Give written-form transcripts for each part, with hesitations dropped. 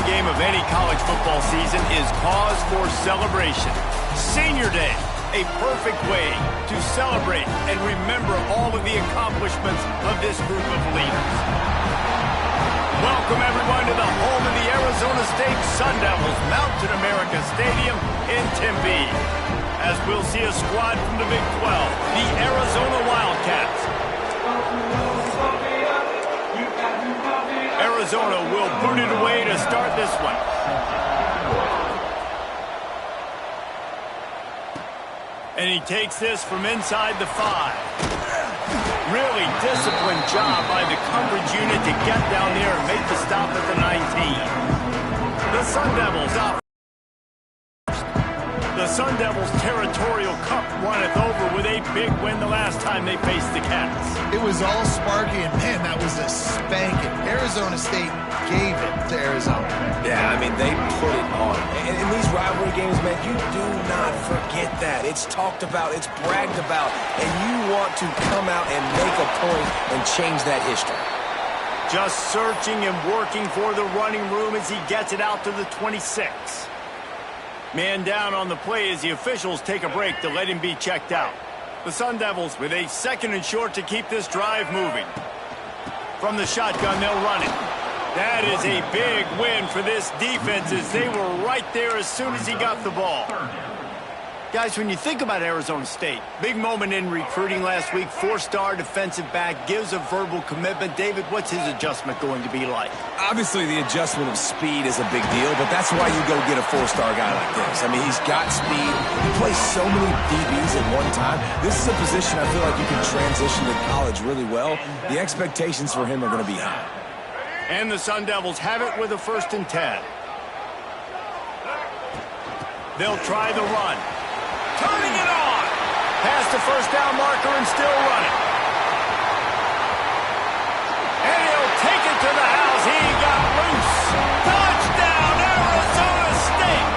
game of any college football season is cause for celebration. Senior Day, a perfect way to celebrate and remember all of the accomplishments of this group of leaders. Welcome, everyone, to the home of the Arizona State Sun Devils, Mountain America Stadium in Tempe. As we'll see a squad from the Big 12, the Arizona Wildcats. Arizona will boot it away to start this one. And he takes this from inside the 5. Really disciplined job by the coverage unit to get down there and make the stop at the 19. The Sun Devils out. The Sun Devils' territorial cup runneth over with a big win the last time they faced the Cats. It was all sparky, and man, that was a spanking. Arizona State gave it to Arizona. Yeah, I mean, they put it on. And in these rivalry games, man, you do not forget that. It's talked about, it's bragged about, and you want to come out and make a point and change that history. Just searching and working for the running room as he gets it out to the 26. Man down on the play as the officials take a break to let him be checked out. The Sun Devils with a 2nd and short to keep this drive moving. From the shotgun, they'll run it. That is a big win for this defense as they were right there as soon as he got the ball. Guys, when you think about Arizona State, big moment in recruiting last week, 4-star defensive back, gives a verbal commitment. David, what's his adjustment going to be like? Obviously, the adjustment of speed is a big deal, but that's why you go get a 4-star guy like this. I mean, he's got speed. He plays so many DBs at one time. This is a position I feel like you can transition to college really well. The expectations for him are going to be high. And the Sun Devils have it with a 1st and 10. They'll try the run. Turning it on. Past the 1st down marker and still running. And he'll take it to the house. He got loose. Touchdown, Arizona State.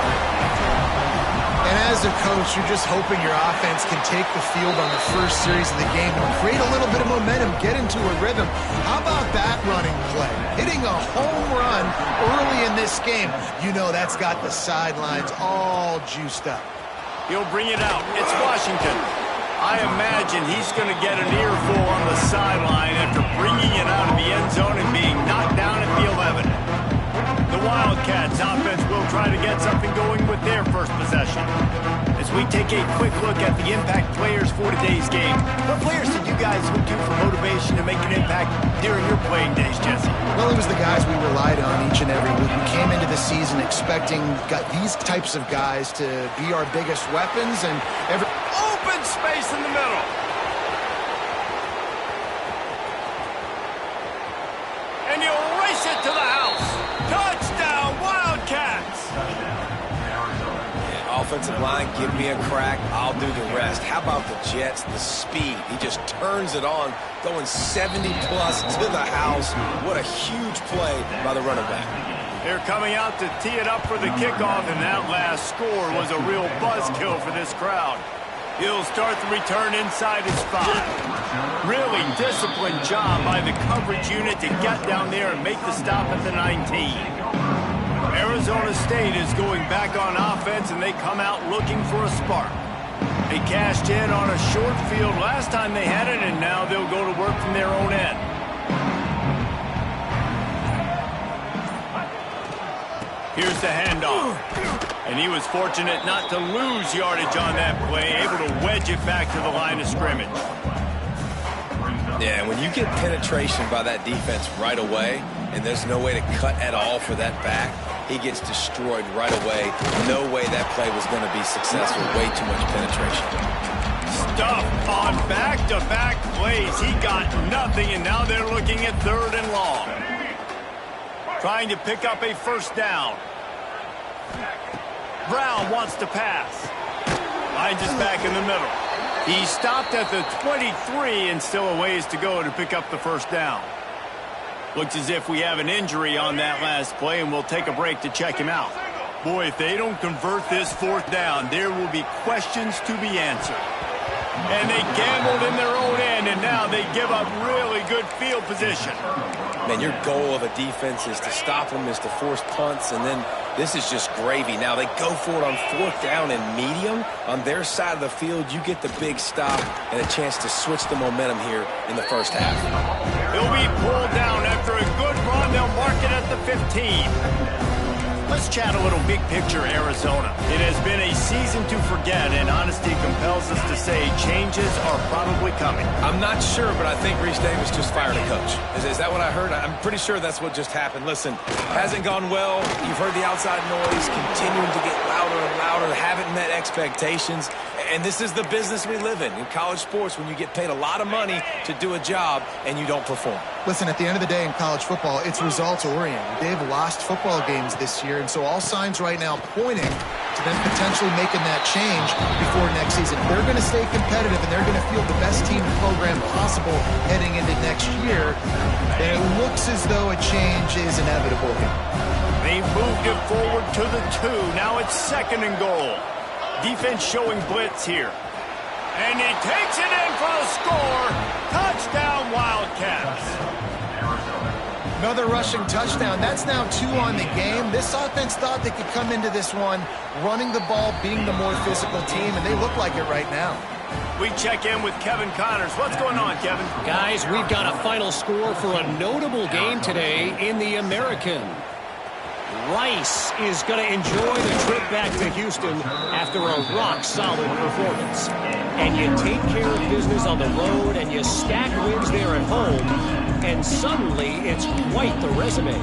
And as a coach, you're just hoping your offense can take the field on the first series of the game and create a little bit of momentum, get into a rhythm. How about that running play? Hitting a home run early in this game. You know that's got the sidelines all juiced up. He'll bring it out. It's Washington. I imagine he's going to get an earful on the sideline after bringing it out of the end zone and being knocked down at the 11. The Wildcats offense will try to get something going with their first possession. As we take a quick look at the impact players for today's game, what players did you guys look to for motivation to make an impact during your playing days, Jesse? Well, it was the guys we relied on each and every week. We came into the season expecting these types of guys to be our biggest weapons, and open space in the middle. And you'll race it to the house. Touchdown, Wildcats. Offensive line, give me a crack, I'll do the rest. How about the Jets, the speed? He just turns it on, going 70-plus to the house. What a huge play by the running back. They're coming out to tee it up for the kickoff, and that last score was a real buzzkill for this crowd. He'll start the return inside his 5. Really disciplined job by the coverage unit to get down there and make the stop at the 19. Arizona State is going back on offense, and they come out looking for a spark. They cashed in on a short field last time they had it, and now they'll go to work from their own end. Here's the handoff. And he was fortunate not to lose yardage on that play, able to wedge it back to the line of scrimmage. Yeah, when you get penetration by that defense right away, and there's no way to cut at all for that back, he gets destroyed right away. No way that play was going to be successful. Way too much penetration. Stuff on back-to-back plays. He got nothing, and now they're looking at 3rd and long. Trying to pick up a 1st down. Brown wants to pass. Finds his back in the middle. He stopped at the 23 and still a ways to go to pick up the 1st down. Looks as if we have an injury on that last play, and we'll take a break to check him out. Boy, if they don't convert this 4th down, there will be questions to be answered. And they gambled in their own end, and now they give up really good field position. Man, your goal of a defense is to stop them, is to force punts, and then this is just gravy. Now they go for it on 4th down and medium. On their side of the field, you get the big stop and a chance to switch the momentum here in the first half. He'll be pulled down after a good run. They'll mark it at the 15. Let's chat a little big picture Arizona. It has been a season to forget, and honesty compels us to say changes are probably coming. I'm not sure, but I think Reese Davis just fired a coach. Is that what I heard? I'm pretty sure that's what just happened. Listen, hasn't gone well. You've heard the outside noise continuing to get louder and louder, haven't met expectations. And this is the business we live in college sports, when you get paid a lot of money to do a job and you don't perform. Listen, at the end of the day in college football, it's results-oriented. They've lost football games this year, and so all signs right now pointing to them potentially making that change before next season. They're going to stay competitive, and they're going to field the best team program possible heading into next year. And it looks as though a change is inevitable here. They moved it forward to the 2. Now it's 2nd and goal. Defense showing blitz here. And he takes it in for the score. Touchdown, Wildcats. Another rushing touchdown. That's now 2 on the game. This offense thought they could come into this one running the ball, being the more physical team, and they look like it right now. We check in with Kevin Connors. What's going on, Kevin? Guys, we've got a final score for a notable game today in the American. Rice is going to enjoy the trip back to Houston after a rock-solid performance. And you take care of business on the road, and you stack wins there at home, and suddenly it's quite the resume.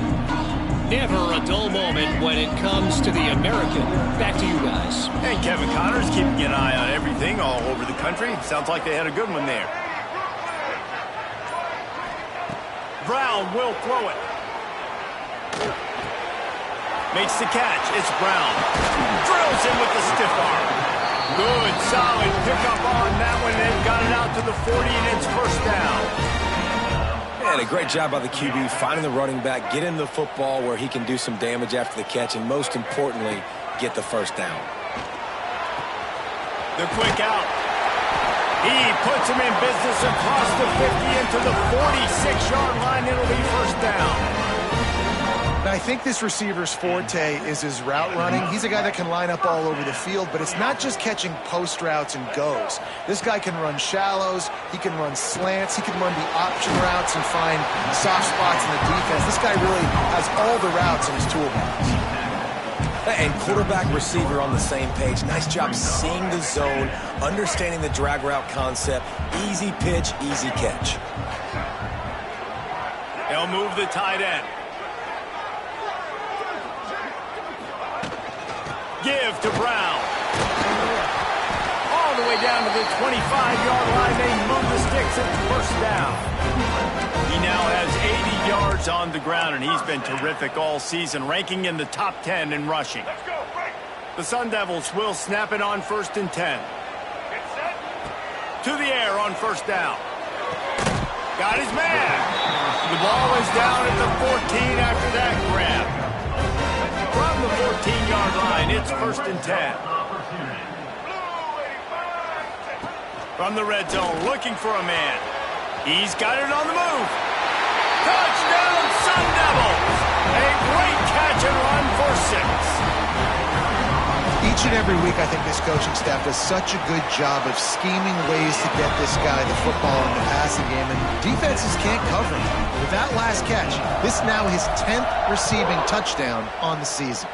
Never a dull moment when it comes to the American. Back to you guys. And Kevin Connors keeping an eye on everything all over the country. Sounds like they had a good one there. Brown will throw it. Makes the catch. It's Brown. Drills him with the stiff arm. Good, solid pickup on that one. They've got it out to the 40, and it's 1st down. And a great job by the QB finding the running back, getting the football where he can do some damage after the catch, and most importantly, get the 1st down. The quick out. He puts him in business across the 50 into the 46-yard line. It'll be 1st down. Now, I think this receiver's forte is his route running. He's a guy that can line up all over the field, but it's not just catching post routes and goes. This guy can run shallows, he can run slants, he can run the option routes and find soft spots in the defense. This guy really has all the routes in his toolbox. And quarterback receiver on the same page. Nice job seeing the zone, understanding the drag route concept. Easy pitch, easy catch. They'll move the tight end. Give to Brown. All the way down to the 25-yard line. They move the sticks at 1st down. He now has 80 yards on the ground, and he's been terrific all season, ranking in the top 10 in rushing. The Sun Devils will snap it on 1st and 10. To the air on 1st down. Got his man. The ball is down at the 14 after that grab. From the 14-yard line, it's 1st and 10. From the red zone, looking for a man. He's got it on the move. Touchdown, Sun Devils! A great catch and run for 6. Each and every week, I think this coaching staff does such a good job of scheming ways to get this guy the football in the passing game, and defenses can't cover him. With that last catch, this is now his 10th receiving touchdown on the season.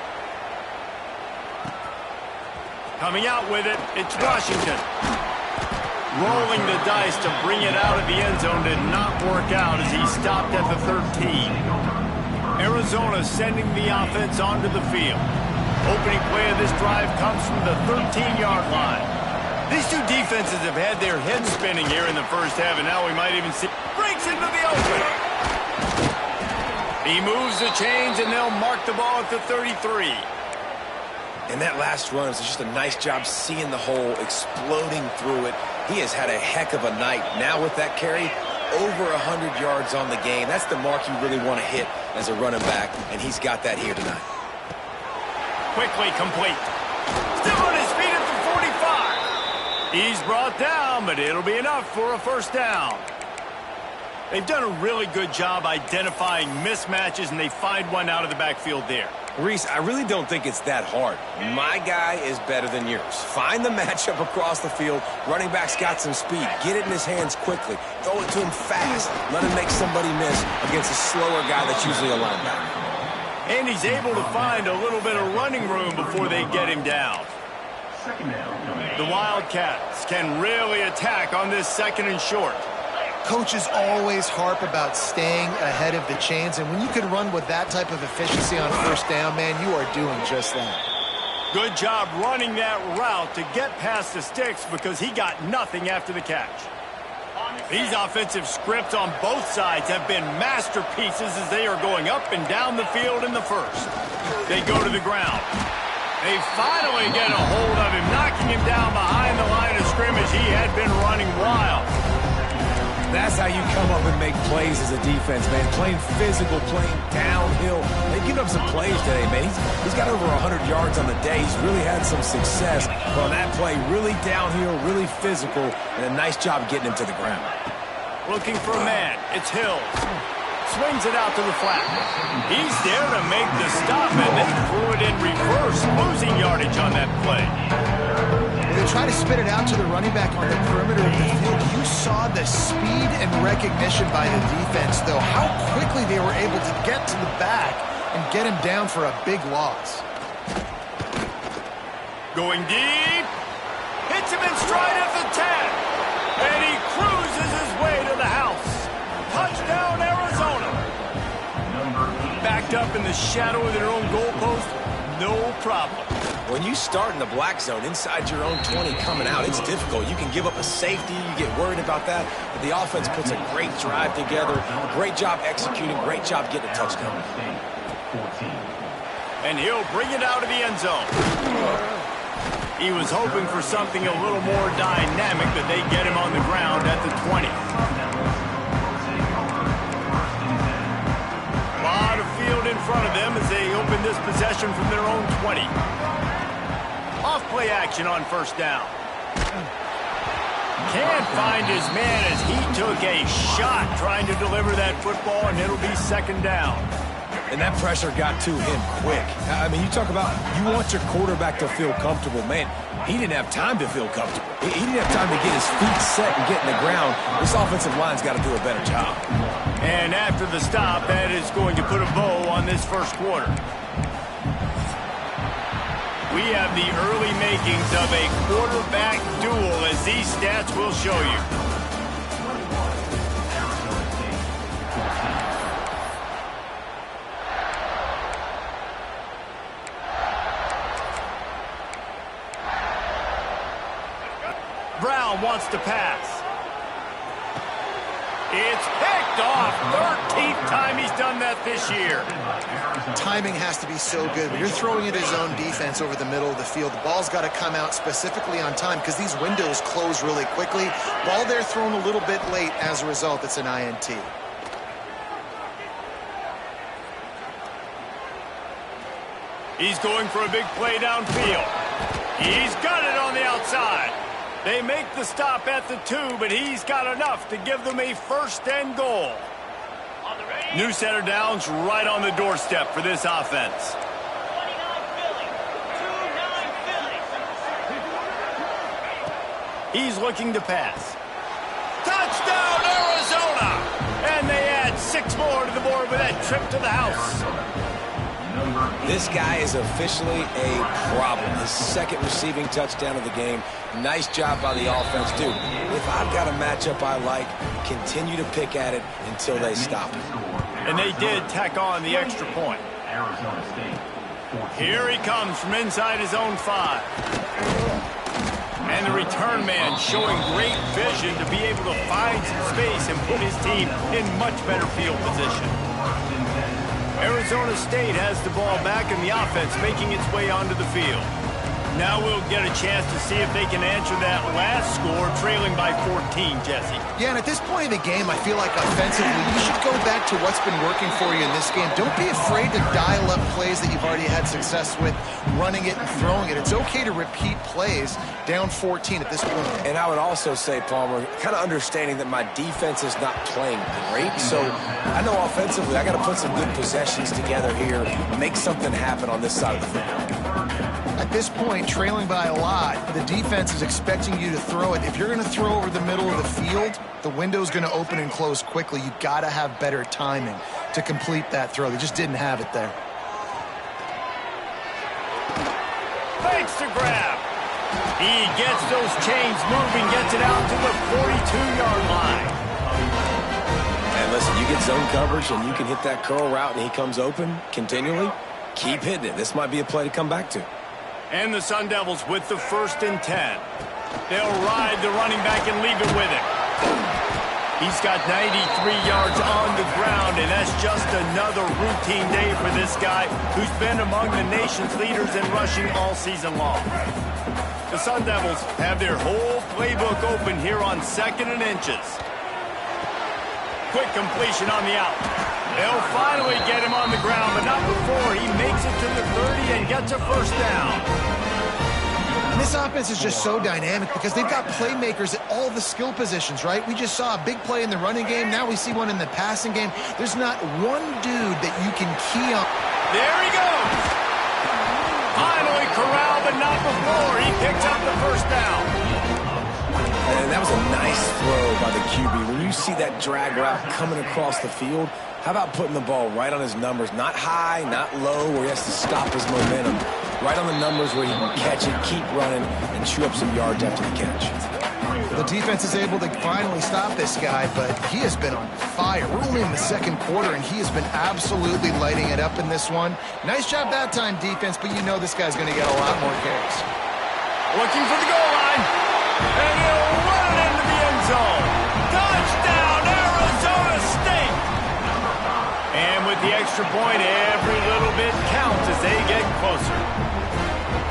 Coming out with it, it's Washington. Rolling the dice to bring it out of the end zone did not work out as he stopped at the 13. Arizona sending the offense onto the field. Opening play of this drive comes from the 13-yard line. These two defenses have had their heads spinning here in the first half, and now we might even see breaks into the open. He moves the chains, and they'll mark the ball at the 33. And that last run is just a nice job seeing the hole, exploding through it. He has had a heck of a night. Now with that carry, over 100 yards on the game. That's the mark you really want to hit as a running back, and he's got that here tonight. Quickly complete. Still on his feet at the 45. He's brought down, but it'll be enough for a first down. They've done a really good job identifying mismatches, and they find one out of the backfield there. Reese, I really don't think it's that hard. My guy is better than yours. Find the matchup across the field. Running back's got some speed. Get it in his hands quickly. Throw it to him fast. Let him make somebody miss against a slower guy that's usually a linebacker. And he's able to find a little bit of running room before they get him down. The Wildcats can really attack on this second and short. Coaches always harp about staying ahead of the chains, and when you can run with that type of efficiency on first down, man, you are doing just that. Good job running that route to get past the sticks because he got nothing after the catch. These offensive scripts on both sides have been masterpieces as they are going up and down the field in the first. They go to the ground. They finally get a hold of him, knocking him down behind the line of scrimmage. He had been running wild. That's how you come up and make plays as a defense, man. Playing physical, playing downhill. They give up some plays today, man. He's got over 100 yards on the day. He's really had some success. But on that play, really downhill, really physical, and a nice job getting him to the ground. Looking for a man. It's Hills. Swings it out to the flat. He's there to make the stop, and they threw it in reverse, losing yardage on that play. They try to spit it out to the running back on the perimeter of the field. You saw the speed and recognition by the defense, though. How quickly they were able to get to the back and get him down for a big loss. Going deep. Hits him in stride at the 10. And he cruises his way to the house. Touchdown, Arizona. Backed up in the shadow of their own goalpost, no problem. When you start in the black zone inside your own 20 coming out, it's difficult. You can give up a safety. You get worried about that. But the offense puts a great drive together. Great job executing. Great job getting a touchdown. And he'll bring it out of the end zone. He was hoping for something a little more dynamic, but they get him on the ground at the 20. A lot of field in front of them as they open this possession from their own 20. Off-play action on first down. Can't find his man as he took a shot trying to deliver that football, and it'll be second down. And that pressure got to him quick. I mean, you talk about you want your quarterback to feel comfortable. Man, he didn't have time to feel comfortable. He didn't have time to get his feet set and get in the ground. This offensive line's got to do a better job. And after the stop, that is going to put a bow on this first quarter. We have the early makings of a quarterback duel, as these stats will show you. Brown wants to pass. It's picked off. 13th time he's done that this year. Timing has to be so good. When you're throwing at his own defense over the middle of the field, the ball's got to come out specifically on time because these windows close really quickly. Ball there thrown a little bit late. As a result, it's an INT. He's going for a big play downfield. He's got it on the outside. They make the stop at the 2, but he's got enough to give them a first and goal. New set of downs right on the doorstep for this offense. He's looking to pass. Touchdown, Arizona! And they add 6 more to the board with that trip to the house. This guy is officially a problem. His second receiving touchdown of the game. Nice job by the offense. Dude, if I've got a matchup I like, continue to pick at it until they stop it. And they did tack on the extra point. Here he comes from inside his own 5. And the return man showing great vision to be able to find some space and put his team in much better field position. Arizona State has the ball back and the offense making its way onto the field. Now we'll get a chance to see if they can answer that last score, trailing by 14, Jesse. Yeah, and at this point in the game, I feel like offensively, you should go back to what's been working for you in this game. Don't be afraid to dial up plays that you've already had success with, running it and throwing it. It's okay to repeat plays down 14 at this point. And I would also say, Palmer, kind of understanding that my defense is not playing great. So I know offensively I got to put some good possessions together here, make something happen on this side of the football. At this point, trailing by a lot, the defense is expecting you to throw it. If you're going to throw over the middle of the field, the window's going to open and close quickly. You got to have better timing to complete that throw. They just didn't have it there. Fakes to grab. He gets those chains moving, gets it out to the 42-yard line. And listen, you get zone coverage and you can hit that curl route and he comes open continually. Keep hitting it. This might be a play to come back to. And the Sun Devils with the 1st and 10. They'll ride the running back and leave it with him. He's got 93 yards on the ground, and that's just another routine day for this guy who's been among the nation's leaders in rushing all season long. The Sun Devils have their whole playbook open here on 2nd and inches. Quick completion on the out. They'll finally get him on the ground, but not before he makes it to the 30 and gets a 1st down. And this offense is just so dynamic because they've got playmakers at all the skill positions, right? We just saw a big play in the running game. Now we see one in the passing game. There's not one dude that you can key on. There he goes. Finally corralled, but not before. He picks up the 1st down. And that was a nice throw by the QB. When you see that drag route coming across the field, how about putting the ball right on his numbers? Not high, not low, where he has to stop his momentum. Right on the numbers where he can catch it, keep running, and chew up some yards after the catch. The defense is able to finally stop this guy, but he has been on fire. We're only in the 2nd quarter, and he has been absolutely lighting it up in this one. Nice job that time, defense, but you know this guy's going to get a lot more carries. Looking for the goal line. And he'll run it into the end zone. Touchdown, Arizona State! And with the extra point, every little bit counts as they get closer.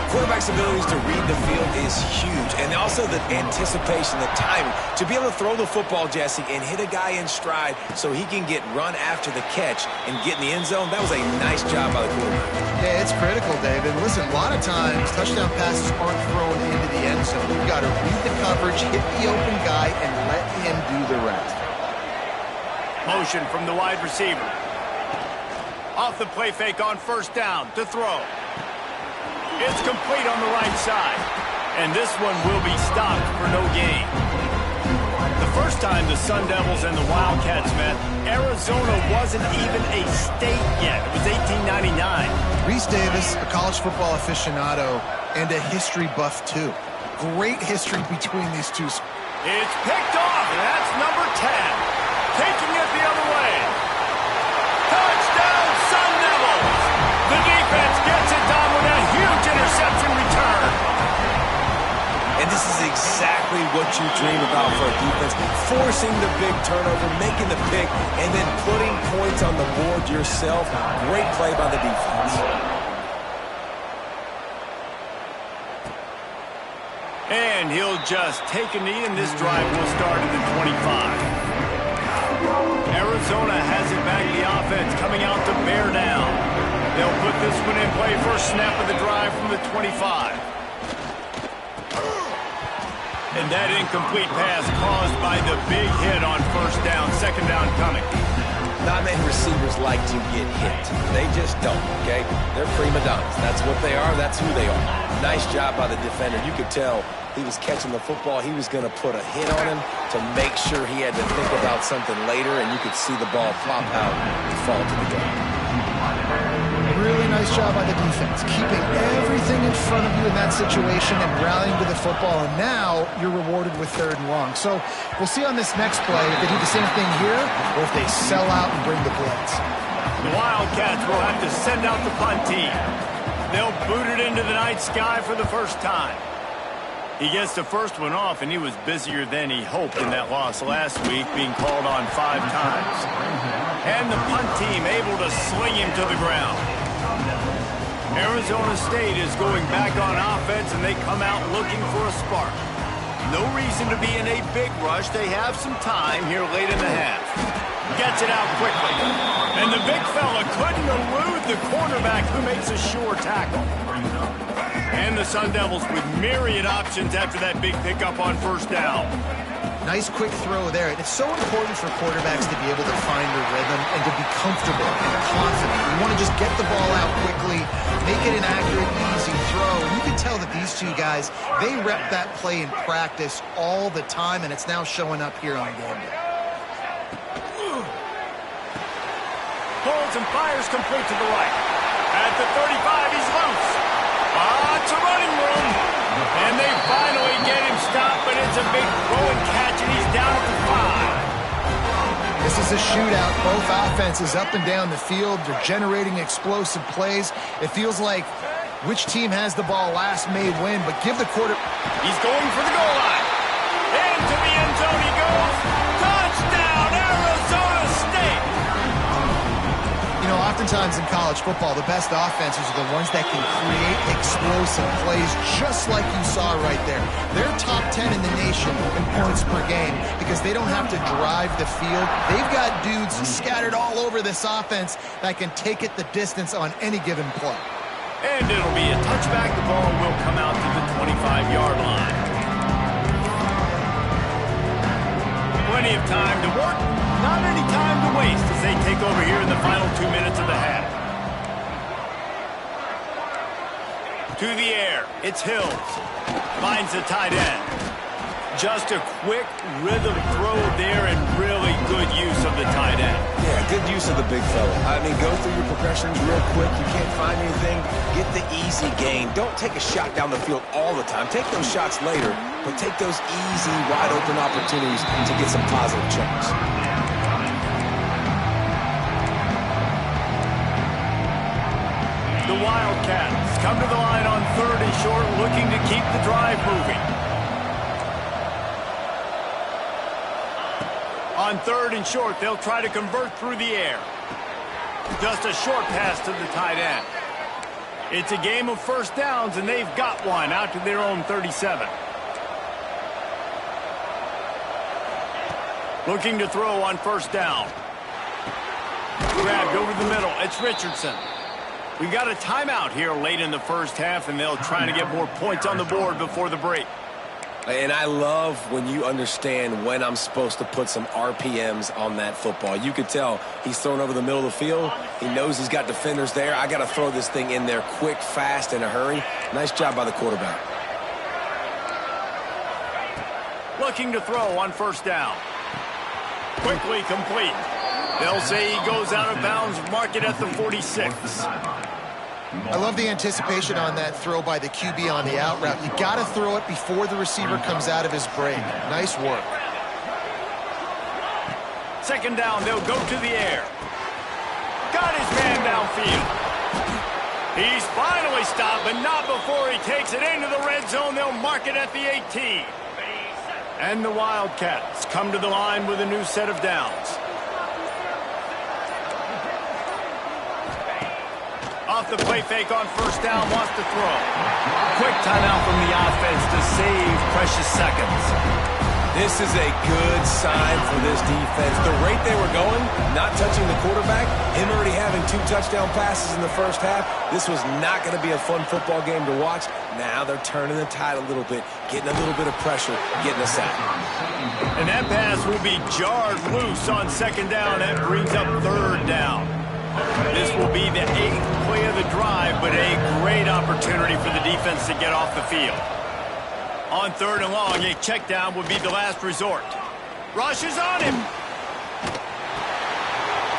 Quarterback's abilities to read the field is huge, and also the anticipation, the timing. To be able to throw the football, Jesse, and hit a guy in stride so he can get run after the catch and get in the end zone, that was a nice job by the quarterback. Yeah, it's critical, David. Listen, a lot of times, touchdown passes aren't thrown into the end zone. You've got to read the coverage, hit the open guy, and let him do the rest. Motion from the wide receiver. Off the play fake on 1st down to throw. It's complete on the right side. And this one will be stopped for no gain. The first time the Sun Devils and the Wildcats met, Arizona wasn't even a state yet. It was 1899. Reese Davis, a college football aficionado, and a history buff, too. Great history between these two. It's picked off, and that's number 10. Taking it the other way. Touchdown, Sun Devils! The defense gets it done with a huge interception return. And this is exactly what you dream about for a defense. Forcing the big turnover, making the pick, and then putting points on the board yourself. Great play by the defense. And he'll just take a knee, and this drive will start at the 25. Arizona has it back. The offense coming out to bear down. They'll put this one in play. First snap of the drive from the 25. And that incomplete pass caused by the big hit on 1st down. 2nd down coming. Not many receivers like to get hit. They just don't, okay? They're prima donnas. That's what they are. That's who they are. Nice job by the defender. You could tell he was catching the football. He was going to put a hit on him to make sure he had to think about something later, and you could see the ball pop out and fall to the ground. Really nice job by the defense, keeping everything in front of you in that situation and rallying to the football, and now you're rewarded with 3rd and long. So we'll see on this next play if they do the same thing here or if they sell out and bring the blitz. The Wildcats will have to send out the punt team. They'll boot it into the night sky for the 1st time. He gets the first one off, and he was busier than he hoped in that loss last week, being called on 5 times. And the punt team able to sling him to the ground. Arizona State is going back on offense, and they come out looking for a spark. No reason to be in a big rush. They have some time here late in the half. Gets it out quickly. And the big fella couldn't elude the quarterback who makes a sure tackle. And the Sun Devils with myriad options after that big pickup on first down. Nice quick throw there. And it's so important for quarterbacks to be able to find their rhythm and to be comfortable and confident. You want to just get the ball out quickly, make it an accurate, easy throw. And you can tell that these two guys, they rep that play in practice all the time, and it's now showing up here on game day. Pulls and fires complete to the right. At the 35, he's loose. It's a running room. And they finally get him stopped, but it's a big throw and catch, and he's down at the 5. This is a shootout. Both offenses up and down the field. They're generating explosive plays. It feels like which team has the ball last may win, but give the quarter... He's going for the goal line. Into the end zone he goes. Touchdown, Arizona State! You know, oftentimes in college football, the best offenses are the ones that can create explosive plays, just like you saw right there. They're top 10 in the nation in points per game because they don't have to drive the field. They've got dudes scattered all over this offense that can take it the distance on any given play. And it'll be a touchback. The ball will come out to the 25-yard line. Plenty of time to work. Not any time to waste as they take over here in the final 2 minutes of the half. To the air, it's Hills. Finds the tight end. Just a quick rhythm throw there and really good use of the tight end. Yeah, good use of the big fella. I mean, go through your progressions real quick. You can't find anything. Get the easy gain. Don't take a shot down the field all the time. Take those shots later, but take those easy, wide-open opportunities to get some positive chunks. The Wildcats come to the line on 3rd and short, looking to keep the drive moving. On 3rd and short, they'll try to convert through the air. Just a short pass to the tight end. It's a game of first downs, and they've got one out to their own 37. Looking to throw on first down. Grabbed over the middle. It's Richardson. We've got a timeout here late in the first half, and they'll try to get more points on the board before the break. And I love when you understand when I'm supposed to put some RPMs on that football. You could tell he's thrown over the middle of the field. He knows he's got defenders there. I got to throw this thing in there quick, fast, in a hurry. Nice job by the quarterback. Looking to throw on first down. Quickly complete. They'll say he goes out of bounds, mark it at the 46. I love the anticipation on that throw by the QB on the out route. You got to throw it before the receiver comes out of his break. Nice work. Second down, they'll go to the air. Got his man downfield. He's finally stopped, but not before he takes it into the red zone. They'll mark it at the 18. And the Wildcats come to the line with a new set of downs. Off the play fake on first down, wants to throw. Quick timeout from the offense to save precious seconds. This is a good sign for this defense. The rate they were going, not touching the quarterback, him already having 2 touchdown passes in the first half, this was not going to be a fun football game to watch. Now they're turning the tide a little bit, getting a little bit of pressure, getting a sack. And that pass will be jarred loose on second down. That brings up third down. This will be the 8th play of the drive, but a great opportunity for the defense to get off the field. On third and long, a check down would be the last resort. Rush is on him.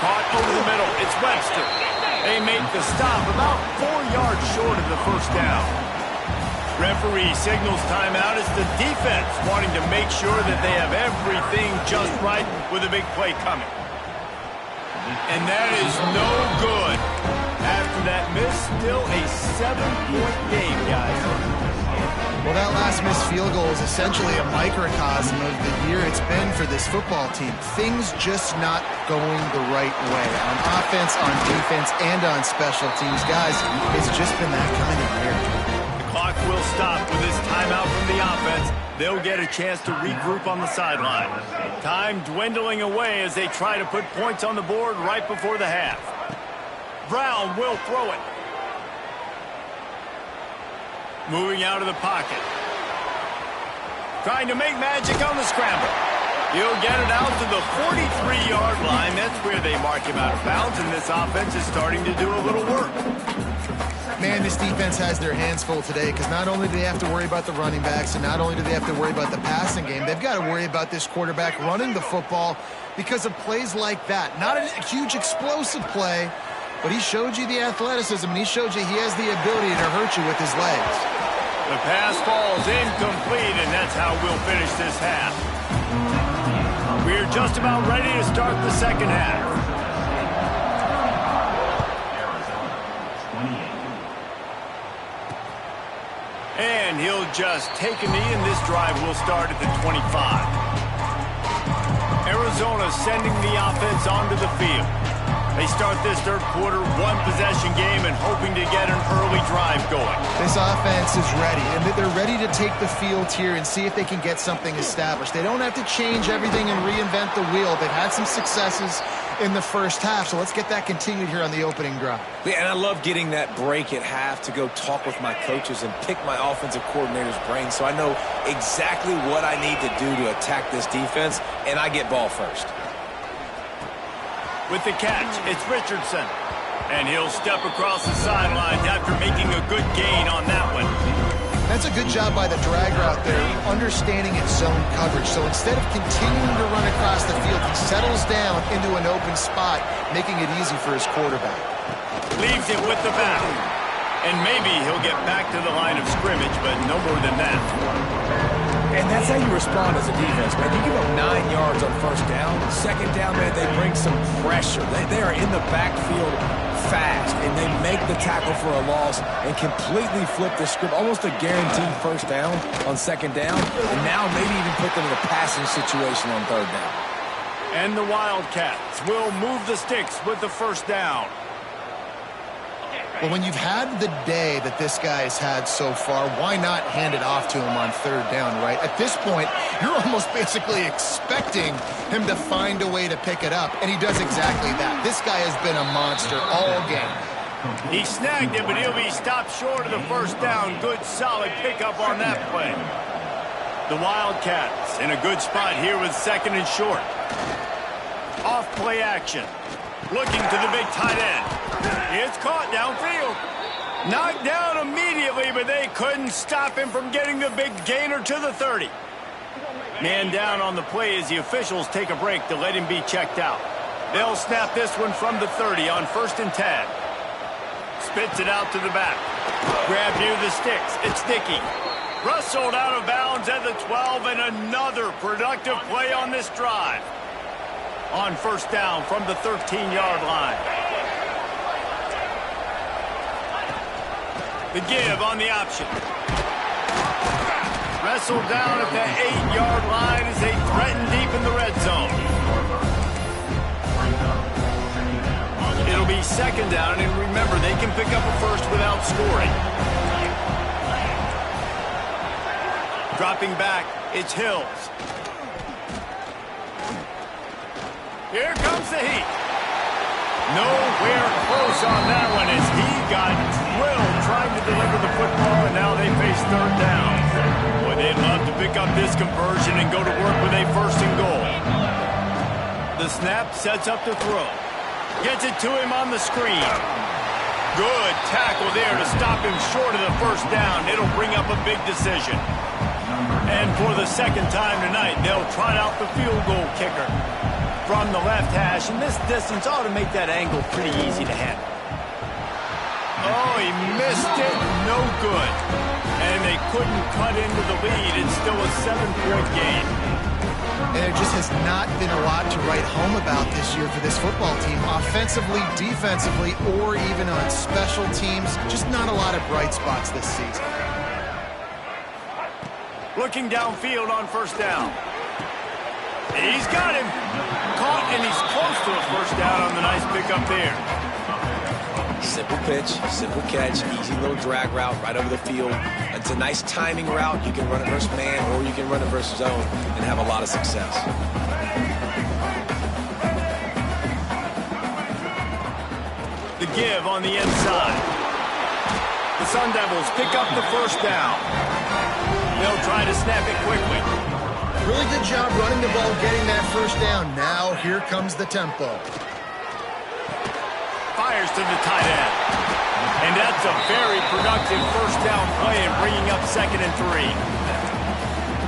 Caught over the middle. It's Webster. They make the stop about 4 yards short of the first down. Referee signals timeout as the defense wanting to make sure that they have everything just right with a big play coming. And that is no good. After that miss, still a 7-point game, guys. Well, that last missed field goal is essentially a microcosm of the year it's been for this football team. Things just not going the right way on offense, on defense, and on special teams. Guys, it's just been that kind of year. The clock will stop with this timeout from the offense. They'll get a chance to regroup on the sideline. Time dwindling away as they try to put points on the board right before the half. Brown will throw it. Moving out of the pocket. Trying to make magic on the scramble. He'll get it out to the 43-yard line. That's where they mark him out of bounds, and this offense is starting to do a little work. Man, this defense has their hands full today because not only do they have to worry about the running backs and not only do they have to worry about the passing game, they've got to worry about this quarterback running the football because of plays like that. Not a huge explosive play, but he showed you the athleticism, and he showed you he has the ability to hurt you with his legs. The pass falls incomplete, and that's how we'll finish this half. We're just about ready to start the second half. And he'll just take a knee, and this drive will start at the 25. Arizona sending the offense onto the field. They start this third quarter one-possession game and hoping to get an early drive going. This offense is ready, and they're ready to take the field here and see if they can get something established. They don't have to change everything and reinvent the wheel. They've had some successes in the first half, so let's get that continued here on the opening drive. Yeah, and I love getting that break at half to go talk with my coaches and pick my offensive coordinator's brain so I know exactly what I need to do to attack this defense, and I get ball first. With the catch, it's Richardson. And he'll step across the sidelines after making a good gain on that one. That's a good job by the drag route there, understanding its zone coverage. So instead of continuing to run across the field, he settles down into an open spot, making it easy for his quarterback. Leaves it with the back. And maybe he'll get back to the line of scrimmage, but no more than that. And that's how you respond as a defense, man. You give up 9 yards on first down. Second down, man, they bring some pressure. They are in the backfield fast, and they make the tackle for a loss and completely flip the script. Almost a guaranteed first down on second down, and now maybe even put them in a passing situation on third down. And the Wildcats will move the sticks with the first down. Well, when you've had the day that this guy has had so far, why not hand it off to him on third down, right? At this point, you're almost basically expecting him to find a way to pick it up, and he does exactly that. This guy has been a monster all game. He snagged it, but he'll be stopped short of the first down. Good, solid pickup on that play. The Wildcats in a good spot here with second and short. Off play action. Looking to the big tight end. It's caught downfield. Knocked down immediately, but they couldn't stop him from getting the big gainer to the 30. Man down on the play as the officials take a break to let him be checked out. They'll snap this one from the 30 on 1st and 10. Spits it out to the back. Grab near the sticks. It's Dickey. Rustled out of bounds at the 12, and another productive play on this drive. On first down from the 13-yard line. The give on the option. Wrestled down at the 8-yard line as they threaten deep in the red zone. It'll be second down, and remember, they can pick up a first without scoring. Dropping back, it's Hills. Here comes the heat. Nowhere close on that one as he got drilled trying to deliver the football, and now they face third down. Boy, they'd love to pick up this conversion and go to work with a first and goal. The snap sets up the throw. Gets it to him on the screen. Good tackle there to stop him short of the first down. It'll bring up a big decision. And for the second time tonight, they'll trot out the field goal kicker from the left hash, and this distance ought to make that angle pretty easy to handle. Oh, he missed it. No good. And they couldn't cut into the lead. It's still a 7-point game. And there just has not been a lot to write home about this year for this football team. Offensively, defensively, or even on special teams. Just not a lot of bright spots this season. Looking downfield on first down. He's got him. Caught, and he's close to a first down on the nice pickup there. Simple pitch, simple catch, easy little drag route right over the field. It's a nice timing route. You can run it versus man, or you can run it versus zone and have a lot of success. The give on the inside. The Sun Devils pick up the first down. They'll try to snap it quickly. Really good job running the ball, getting that first down. Now here comes the tempo. Fires to the tight end. And that's a very productive first down play and bringing up 2nd and 3.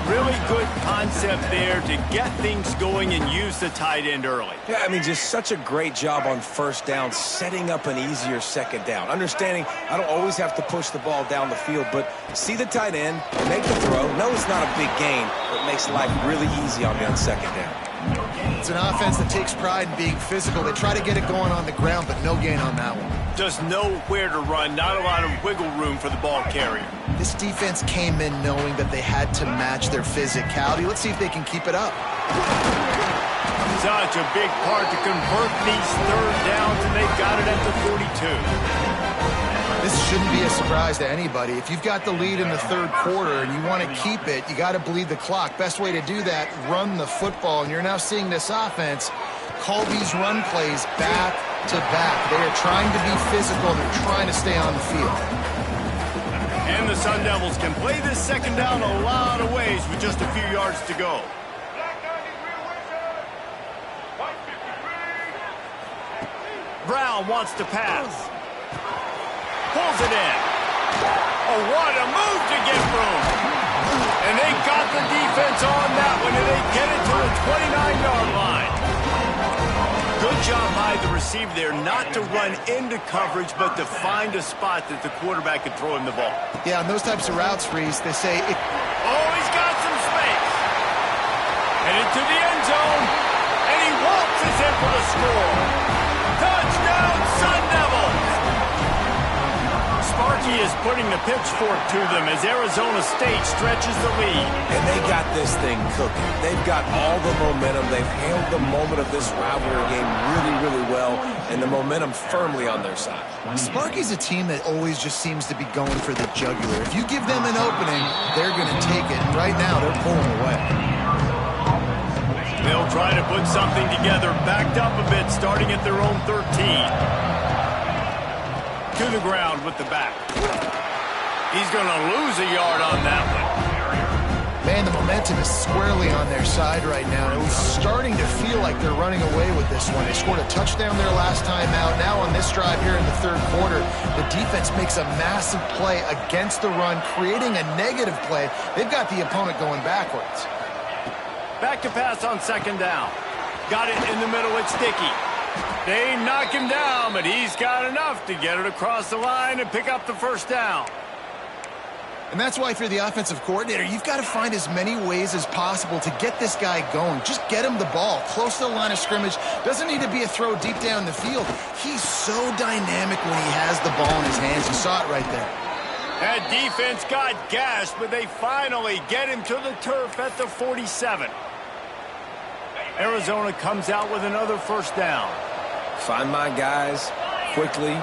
Really good concept there to get things going and use the tight end early. Yeah, I mean, just such a great job on first down, setting up an easier second down. Understanding I don't always have to push the ball down the field, but see the tight end, make the throw. No, it's not a big gain, but makes life really easy on me on second down. It's an offense that takes pride in being physical. They try to get it going on the ground, but no gain on that one. Just know where to run, not a lot of wiggle room for the ball carrier. This defense came in knowing that they had to match their physicality. Let's see if they can keep it up. Such a big part to convert these third downs, and they've got it at the 42. This shouldn't be a surprise to anybody. If you've got the lead in the third quarter and you want to keep it, you got to bleed the clock. Best way to do that, run the football. And you're now seeing this offense call these run plays back to back. They are trying to be physical. They're trying to stay on the field. And the Sun Devils can play this second down a lot of ways with just a few yards to go. Brown wants to pass. Pulls it in. Oh, what a move to get room. And they got the defense on that one, and they get it to the 29-yard line. Good job by the receiver there not to run into coverage, but to find a spot that the quarterback could throw him the ball. Yeah, on those types of routes, Reese, they say... Oh, he's got some space. Headed to the end zone, and he waltzes in for the score. Touchdown, Sun Devils! Sparky is putting the pitchfork to them as Arizona State stretches the lead. And they got this thing cooking. They've got all the momentum. They've handled the moment of this rivalry game really, really well, and the momentum firmly on their side. Sparky's a team that always just seems to be going for the jugular. If you give them an opening, they're going to take it. And right now, they're pulling away. They'll try to put something together, backed up a bit, starting at their own 13. To the ground with the back. He's going to lose a yard on that one. Man, the momentum is squarely on their side right now. It was starting to feel like they're running away with this one. They scored a touchdown their last time out. Now on this drive here in the third quarter, the defense makes a massive play against the run, creating a negative play. They've got the opponent going backwards. Back to pass on second down. Got it in the middle. It's Dickey. They knock him down, but he's got enough to get it across the line and pick up the first down. And that's why if you're the offensive coordinator, you've got to find as many ways as possible to get this guy going. Just get him the ball close to the line of scrimmage. Doesn't need to be a throw deep down the field. He's so dynamic when he has the ball in his hands. You saw it right there. That defense got gashed, but they finally get him to the turf at the 47. Arizona comes out with another first down. Find my guys quickly,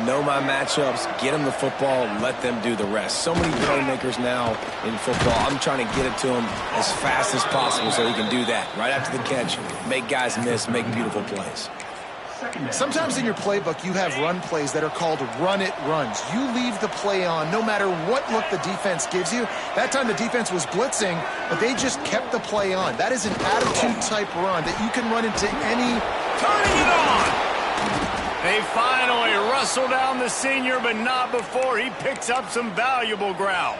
know my matchups, get them the football, let them do the rest. So many playmakers now in football. I'm trying to get it to him as fast as possible so he can do that. Right after the catch, make guys miss, make beautiful plays. Sometimes in your playbook, you have run plays that are called run-it runs. You leave the play on no matter what look the defense gives you. That time the defense was blitzing, but they just kept the play on. That is an attitude-type run that you can run into any... Turning it on! They finally wrestle down the senior, but not before he picks up some valuable ground.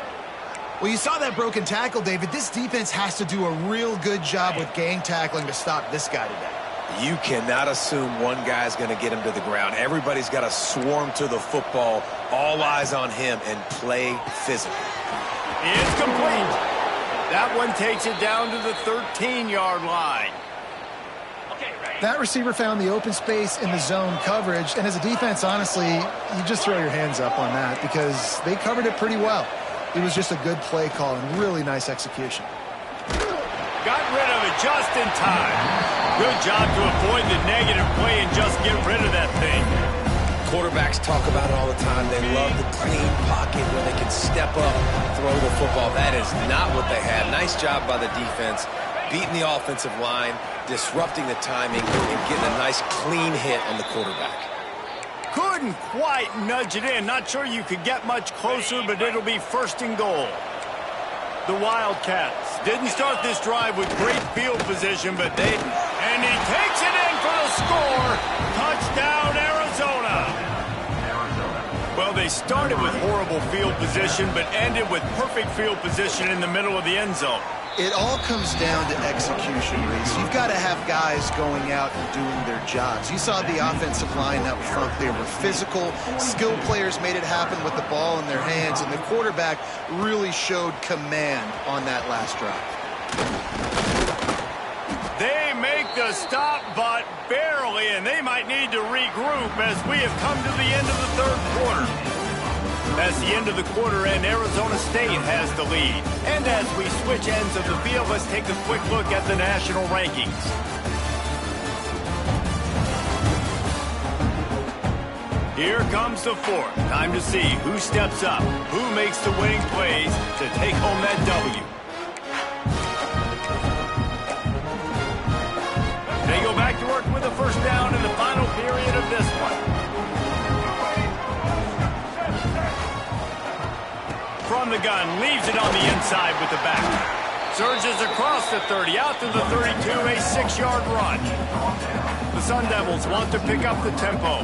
Well, you saw that broken tackle, David. This defense has to do a real good job with gang tackling to stop this guy today. You cannot assume one guy's going to get him to the ground. Everybody's got to swarm to the football, all eyes on him, and play physical. It's complete. That one takes it down to the 13-yard line. That receiver found the open space in the zone coverage, and as a defense, honestly, you just throw your hands up on that because they covered it pretty well. It was just a good play call and really nice execution. Got rid of it just in time. Good job to avoid the negative play and just get rid of that thing. Quarterbacks talk about it all the time. They love the clean pocket where they can step up, throw the football. That is not what they had. Nice job by the defense, beating the offensive line, disrupting the timing, and getting a nice clean hit on the quarterback. Couldn't quite nudge it in. Not sure you could get much closer, but it'll be 1st and goal. The Wildcats didn't start this drive with great field position, but they... And he takes it in for the score. Touchdown, Arizona. Well, they started with horrible field position, but ended with perfect field position in the middle of the end zone. It all comes down to execution, Reese. You've got to have guys going out and doing their jobs. You saw the offensive line up front. They were physical. Skilled players made it happen with the ball in their hands, and the quarterback really showed command on that last drive. They make the stop, but barely, and they might need to regroup as we have come to the end of the 3rd quarter. That's the end of the quarter, and Arizona State has the lead. And as we switch ends of the field, let's take a quick look at the national rankings. Here comes the 4th. Time to see who steps up, who makes the winning plays to take home that W. They go back to work with a 1st down in the final period of this one. From the gun, leaves it on the inside with the back. Surges across the 30, out to the 32, a 6-yard run. The Sun Devils want to pick up the tempo.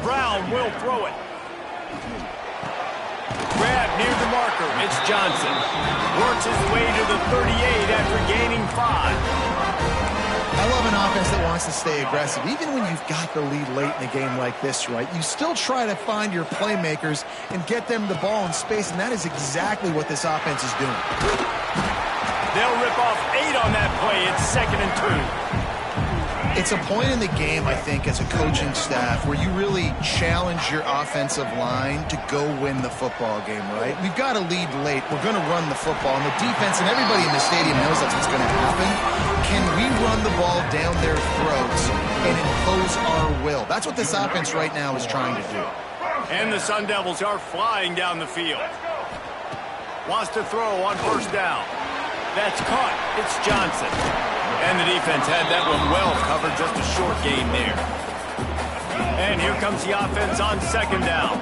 Brown will throw it. Grab near the marker, it's Johnson. Works his way to the 38 after gaining 5. I love an offense that wants to stay aggressive. Even when you've got the lead late in a game like this, right, you still try to find your playmakers and get them the ball in space, and that is exactly what this offense is doing. They'll rip off 8 on that play. It's 2nd and 2. It's a point in the game, I think, as a coaching staff where you really challenge your offensive line to go win the football game, right? We've got a lead late. We're going to run the football. And the defense and everybody in the stadium knows that's what's going to happen. Can we run the ball down their throats and impose our will? That's what this offense right now is trying to do. And the Sun Devils are flying down the field. Wants to throw on 1st down. That's caught. It's Johnson. And the defense had that one well covered, just a short gain there. And here comes the offense on 2nd down.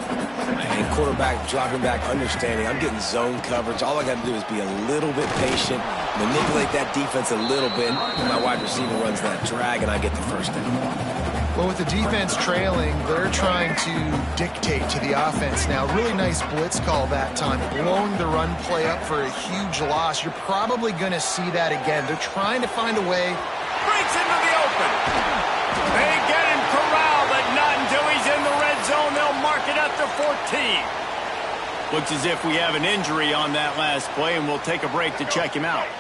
And quarterback dropping back, understanding I'm getting zone coverage. All I got to do is be a little bit patient, manipulate that defense a little bit, and my wide receiver runs that drag, and I get the 1st down. Well, with the defense trailing, they're trying to dictate to the offense now. Really nice blitz call that time, blowing the run play up for a huge loss. You're probably going to see that again. They're trying to find a way. Breaks into the open. They get him corralled, but not until he's in the red zone. They'll mark it at the 14. Looks as if we have an injury on that last play, and we'll take a break to check him out.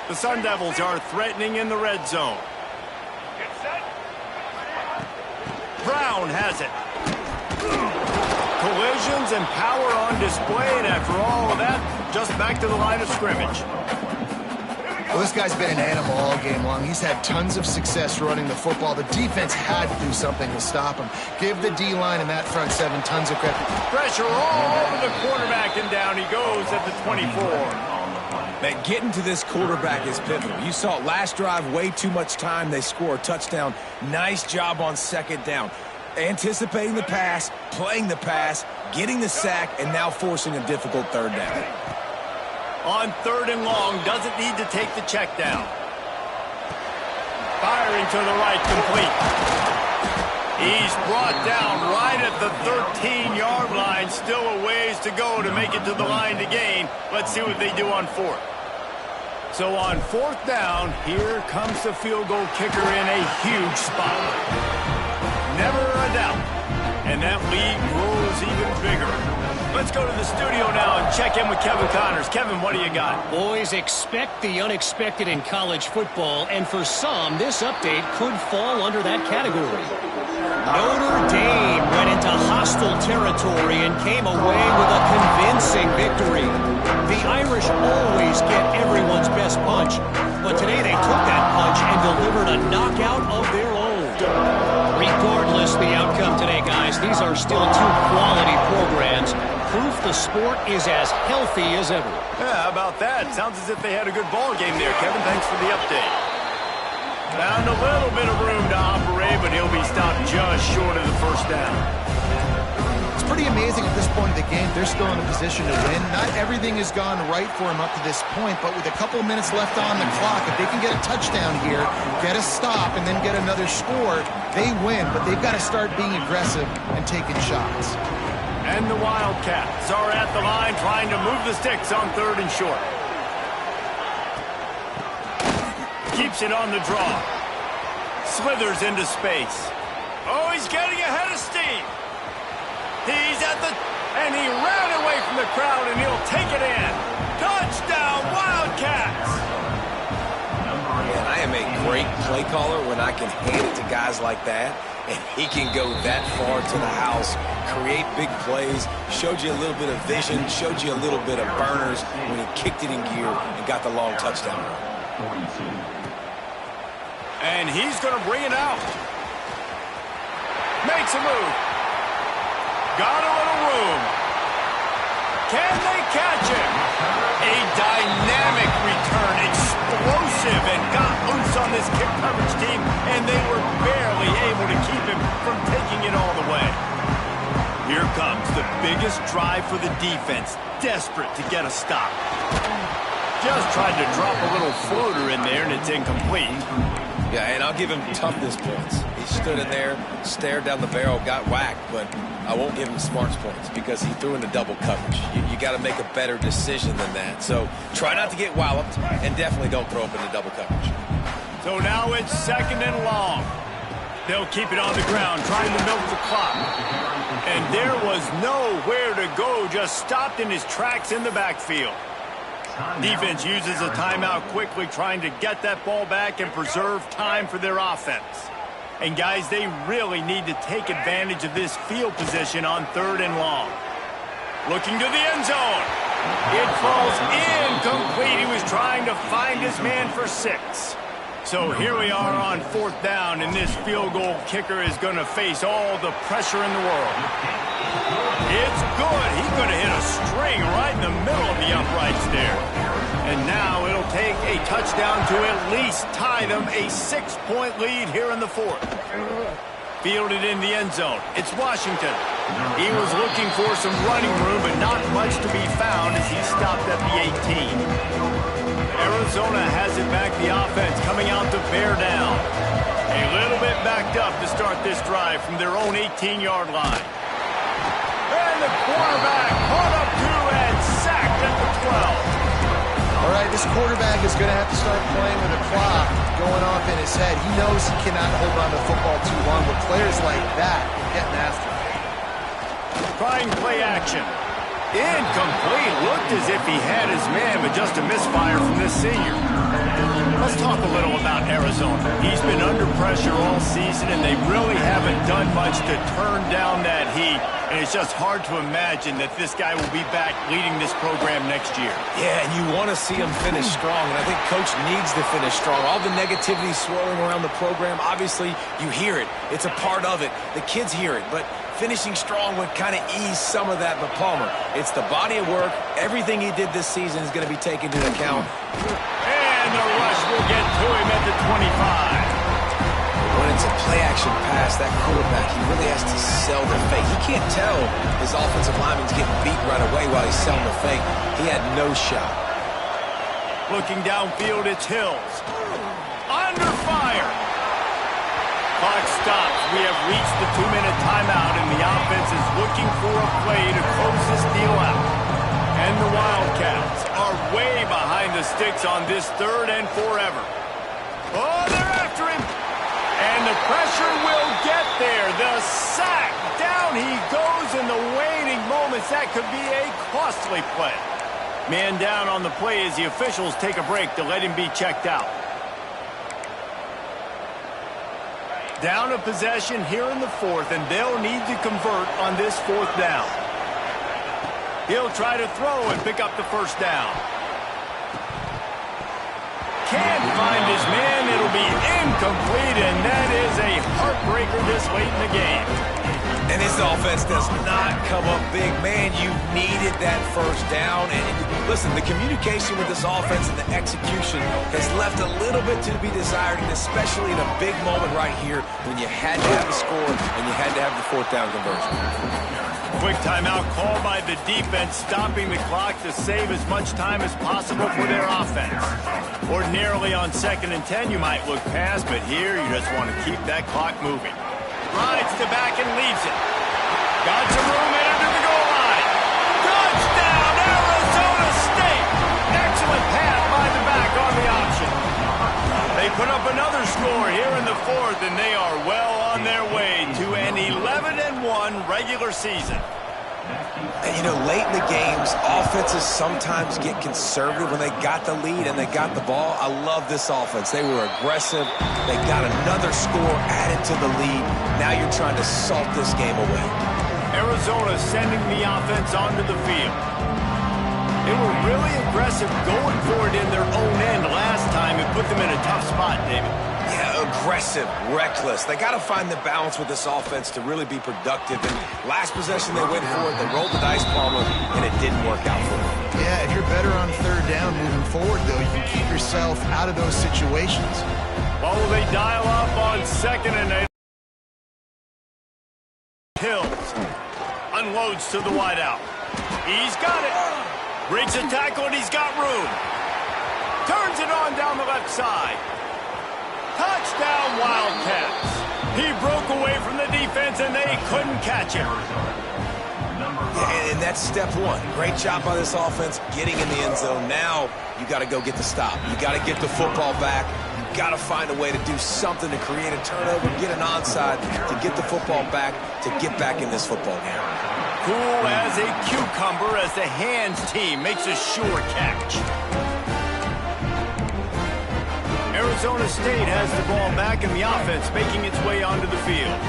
The Sun Devils are threatening in the red zone. Brown has it. Collisions and power on display, and after all of that, just back to the line of scrimmage. Well, this guy's been an animal all game long. He's had tons of success running the football. The defense had to do something to stop him. Give the D-line and that front 7 tons of credit. Pressure all over the quarterback, and down he goes at the 24. Man, getting to this quarterback is pivotal. You saw it last drive, way too much time. They score a touchdown. Nice job on 2nd down. Anticipating the pass, playing the pass, getting the sack, and now forcing a difficult 3rd down. On 3rd and long, doesn't need to take the check down. Firing to the right, complete. He's brought down right at the 13-yard line. Still a ways to go to make it to the line to gain. Let's see what they do on 4th. So on 4th down, here comes the field goal kicker in a huge spot. Never a doubt. And that lead grows even bigger. Let's go to the studio now and check in with Kevin Connors. Kevin, what do you got? Boys, expect the unexpected in college football, and for some, this update could fall under that category. Notre Dame went into hostile territory and came away with a convincing victory. The Irish always get everyone's best punch, but today they took that punch and delivered a knockout of their own. Regardless the outcome today, guys, these are still two quality programs. Proof the sport is as healthy as ever. Yeah, how about that? Sounds as if they had a good ball game there. Kevin, thanks for the update. Found a little bit of room to operate, but he'll be stopped just short of the first down. It's pretty amazing at this point of the game. They're still in a position to win. Not everything has gone right for them up to this point, but with a couple of minutes left on the clock, if they can get a touchdown here, get a stop, and then get another score, they win. But they've got to start being aggressive and taking shots. And the Wildcats are at the line trying to move the sticks on 3rd and short. Keeps it on the draw. Slithers into space. Oh, he's getting ahead of steam. He's at the... And he ran away from the crowd, and he'll take it in. Touchdown, Wildcats! Man, I am a great play caller when I can hand it to guys like that, and he can go that far to the house, create big plays, showed you a little bit of vision, showed you a little bit of burners when he kicked it in gear and got the long touchdown run. And he's going to bring it out. Makes a move. Got a little room. Can they catch him? A dynamic return, explosive, and got loose on this kick coverage team, and they were barely able to keep him from taking it all the way. Here comes the biggest drive for the defense, desperate to get a stop. Just tried to drop a little floater in there, and it's incomplete. Yeah, and I'll give him toughness points. He stood in there, stared down the barrel, got whacked, but I won't give him smarts points because he threw into double coverage. You got to make a better decision than that. So try not to get walloped, and definitely don't throw up into double coverage. So now it's 2nd and long. They'll keep it on the ground, trying to milk the clock. And there was nowhere to go, just stopped in his tracks in the backfield. Defense uses a timeout quickly, trying to get that ball back and preserve time for their offense. And guys, they really need to take advantage of this field position on 3rd and long. Looking to the end zone. It falls incomplete. He was trying to find his man for 6. So here we are on 4th down, and this field goal kicker is going to face all the pressure in the world. It's good. He's going to hit a string right in the middle of the uprights there. And now it'll take a touchdown to at least tie them a 6-point lead here in the 4th. Fielded in the end zone. It's Washington. He was looking for some running room, but not much to be found as he stopped at the 18. Arizona has it back, the offense coming out to bear down. A little bit backed up to start this drive from their own 18-yard line. And the quarterback caught up to and sacked at the 12. All right, this quarterback is going to have to start playing with a clock going off in his head. He knows he cannot hold on to the football too long, but players like that are getting after him. Trying play action. Incomplete. Looked as if he had his man, but just a misfire from this senior. Let's talk a little about Arizona. He's been under pressure all season, and they really haven't done much to turn down that heat. And it's just hard to imagine that this guy will be back leading this program next year. Yeah, and you want to see him finish strong, and I think Coach needs to finish strong. All the negativity swirling around the program, obviously, you hear it. It's a part of it. The kids hear it, but finishing strong would kind of ease some of that. But Palmer, it's the body of work. Everything he did this season is going to be taken into account. And the rush will get to him at the 25. When it's a play-action pass, that quarterback, he really has to sell the fake. He can't tell his offensive lineman's getting beat right away while he's selling the fake. He had no shot. Looking downfield, it's Hills. Under fire. Clock stops. We have reached the 2-minute timeout, and the offense is looking for a play to close this deal out. And the Wildcats are way behind the sticks on this 3rd and forever. Oh, they're after him. And the pressure will get there. The sack. Down he goes in the waning moments. That could be a costly play. Man down on the play as the officials take a break to let him be checked out. Down a possession here in the fourth, and they'll need to convert on this fourth down. He'll try to throw and pick up the first down. Can't find his man. It'll be incomplete, and that is a heartbreaker this late in the game. And this offense does not come up big. Man, you needed that first down. And listen, the communication with this offense and the execution has left a little bit to be desired, and especially in a big moment right here when you had to have a score and you had to have the fourth down conversion. Quick timeout called by the defense, stopping the clock to save as much time as possible for their offense. Ordinarily on 2nd and 10, you might look past, but here you just want to keep that clock moving. Rides to back and leaves it. Got some room and under the goal line. Touchdown, Arizona State! Excellent pass by the back on the option. They put up another score here in the fourth, and they are well on their way to an 11-1 regular season. And, you know, late in the games, offenses sometimes get conservative when they got the lead and they got the ball. I love this offense. They were aggressive. They got another score added to the lead. Now you're trying to salt this game away. Arizona sending the offense onto the field. They were really aggressive going for it in their own end last time. It put them in a tough spot, David. Yeah, aggressive, reckless. They got to find the balance with this offense to really be productive. And last possession they went for it, they rolled the dice, Palmer, and it didn't work out for them. Yeah, if you're better on third down moving forward, though, you can keep yourself out of those situations. Well, will they dial up on 2nd and 8? Hills unloads to the wideout. He's got it. Breaks a tackle, and he's got room. Turns it on down the left side. Touchdown, Wildcats. He broke away from the defense, and they couldn't catch him. And that's step one. Great job by this offense getting in the end zone. Now you got to go get the stop. You got to get the football back. You got to find a way to do something to create a turnover, get an onside, to get the football back, to get back in this football game. Cool as a cucumber as the hands team makes a sure catch. Arizona State has the ball back in the offense, making its way onto the field.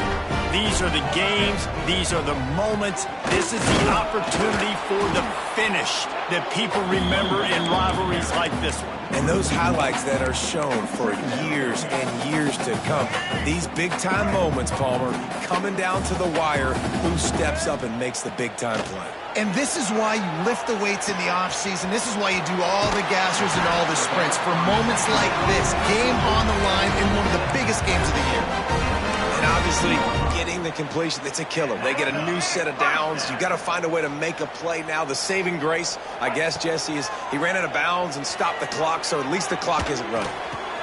These are the games. These are the moments. This is the opportunity for the finish that people remember in rivalries like this one. And those highlights that are shown for years and years to come. These big-time moments, Palmer, coming down to the wire, who steps up and makes the big-time play. And this is why you lift the weights in the offseason. This is why you do all the gassers and all the sprints. For moments like this, game on the line in one of the biggest games of the year. And obviously, getting the completion, it's a killer. They get a new set of downs. You got to find a way to make a play now. The saving grace, I guess, Jesse, is he ran out of bounds and stopped the clock, so at least the clock isn't running.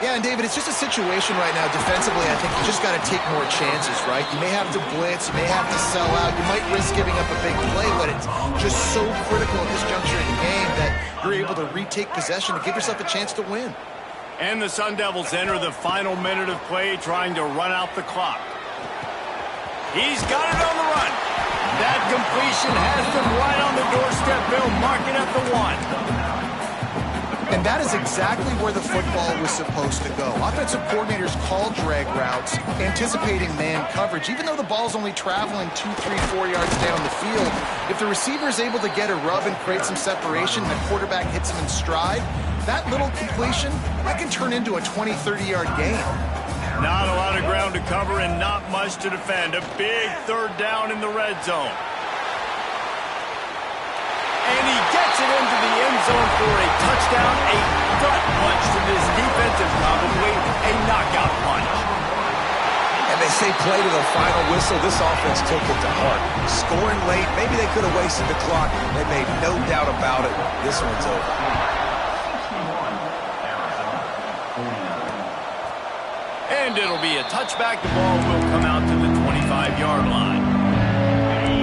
Yeah, and David, it's just a situation right now defensively. I think you just got to take more chances, right? You may have to blitz, you may have to sell out, you might risk giving up a big play, but it's just so critical at this juncture in the game that you're able to retake possession to give yourself a chance to win. And the Sun Devils enter the final minute of play, trying to run out the clock. He's got it on the run. That completion has them right on the doorstep. They'll mark it at the 1. And that is exactly where the football was supposed to go. Offensive coordinators call drag routes, anticipating man coverage. Even though the ball's only traveling 2, 3, 4 yards down the field, if the receiver is able to get a rub and create some separation and the quarterback hits him in stride, that little completion, that can turn into a 20, 30-yard gain. Not a lot of ground to cover and not much to defend. A big third down in the red zone. And he gets it into the end zone for a touchdown, a gut punch to this defense, and probably a knockout punch. And they say play to the final whistle. This offense took it to heart. Scoring late, maybe they could have wasted the clock. They made no doubt about it. This one's over. And it'll be a touchback. The ball will come out to the 25-yard line.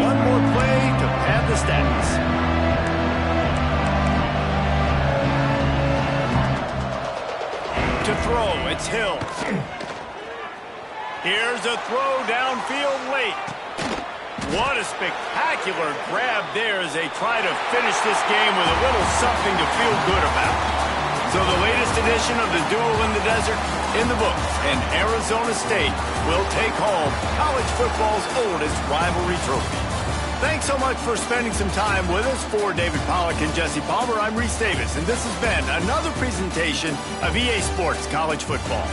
One more play to pad the stats. To throw, it's Hills. Here's a throw downfield late. What a spectacular grab there as they try to finish this game with a little something to feel good about. So the latest edition of the Duel in the Desert in the books, and Arizona State will take home college football's oldest rivalry trophy. Thanks so much for spending some time with us. For David Pollack and Jesse Palmer, I'm Reese Davis, and this has been another presentation of EA Sports College Football.